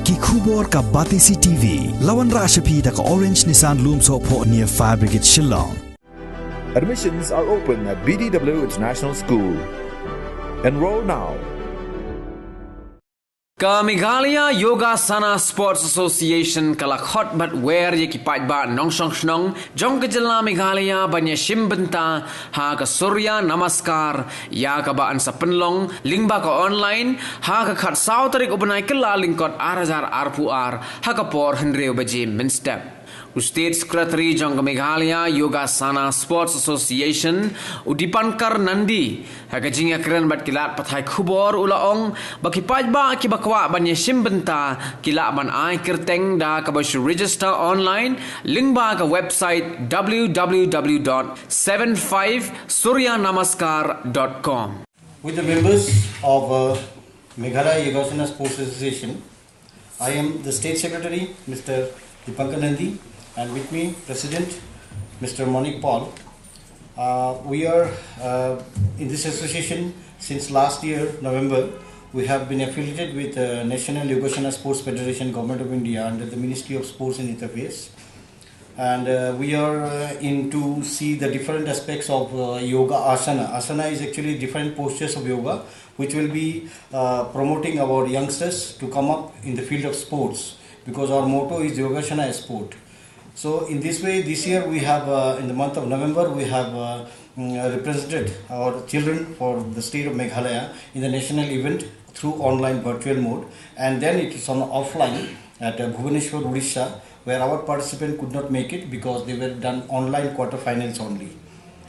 ki khubor ka Batisi TV lawan rashapi da ka Orange Nissan Loomso po near Fire Brigade Shillong. Admissions are open at BDW International School. Enroll now. Ka Meghalaya Yoga Sana Sports Association kalak hot but where ye ki ba nong song snong jong ke jela Meghalaya banya shimbenta ha ka Surya Namaskar ya ka ba an sa penlong lingba ka online ha ka khat sao tarik ubanai kala lingkot arazar arpuar ha ka por henreu baje minstep State Secretary Jong Meghalaya Yoga Sana Sports Association Udipankar Nandi Hakajinga keren bat kilat pathai khubor ulaong bakipaj ba ki bakwa banye shimbenta kilat ban ai kerteng da kabash register online link ba ka website www.75suryanamaskar.com. With the members of Meghalaya Yoga Sana Sports Association, I am the State Secretary Mr. Dipankar Nandi, and with me, President Mr. Monique Paul. We are in this association since last year, November. We have been affiliated with National Yogasana Sports Federation, Government of India, under the Ministry of Sports and Youth Affairs. And we are in to see the different aspects of yoga asana. Asana is actually different postures of yoga, which will be promoting our youngsters to come up in the field of sports, because our motto is Yogasana as sport. So in this way, this year we have, in the month of November, we have represented our children for the state of Meghalaya in the national event through online virtual mode. And then it is on offline at Bhubaneswar, Odisha, where our participant could not make it because they were done online quarterfinals only.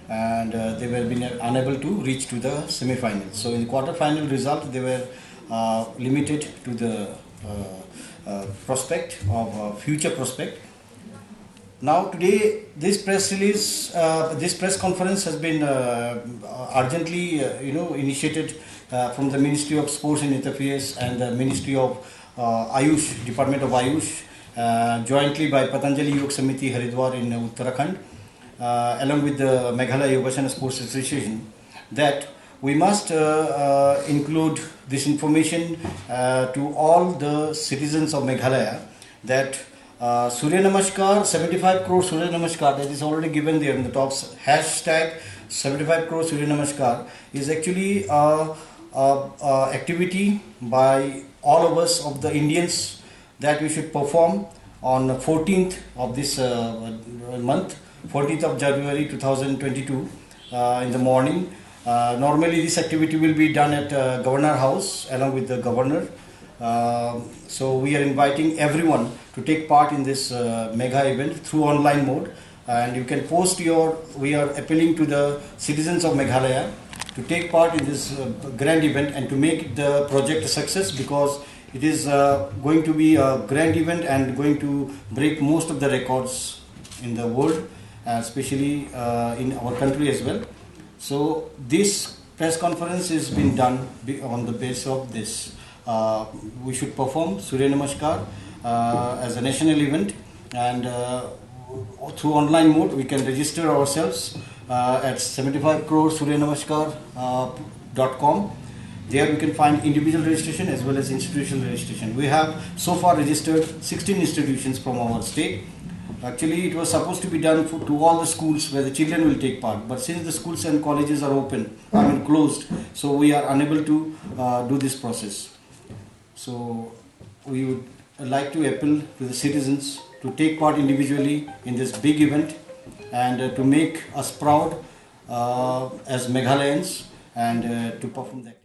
And they were been unable to reach to the semi-finals. So in the quarterfinal result, they were limited to the prospect of future prospect. Now today, this press release, this press conference has been urgently, initiated from the Ministry of Sports and Youth Affairs and the Ministry of Ayush, Department of Ayush, jointly by Patanjali Yoga Samiti Haridwar in Uttarakhand, along with the Meghalaya Yogasana Sports Association, that we must include this information to all the citizens of Meghalaya that Surya Namaskar, 75 crore Surya Namaskar, that is already given there in the top hashtag 75 crore Surya Namaskar, is actually activity by all of us of the Indians that we should perform on 14th of this month, 14th of January 2022 in the morning. Normally this activity will be done at Governor House along with the Governor. So we are inviting everyone to take part in this mega event through online mode, and you can post we are appealing to the citizens of Meghalaya to take part in this grand event and to make the project a success, because it is going to be a grand event and going to break most of the records in the world, especially in our country as well. So this press conference has been done on the basis of this. We should perform Surya Namaskar as a national event, and through online mode we can register ourselves at 75 crore suryanamaskar.com. There we can find individual registration as well as institutional registration. We have so far registered 16 institutions from our state. Actually, it was supposed to be done to all the schools where the children will take part, but since the schools and colleges are closed, so we are unable to do this process. So we would like to appeal to the citizens to take part individually in this big event and to make us proud as Meghalayans and to perform that.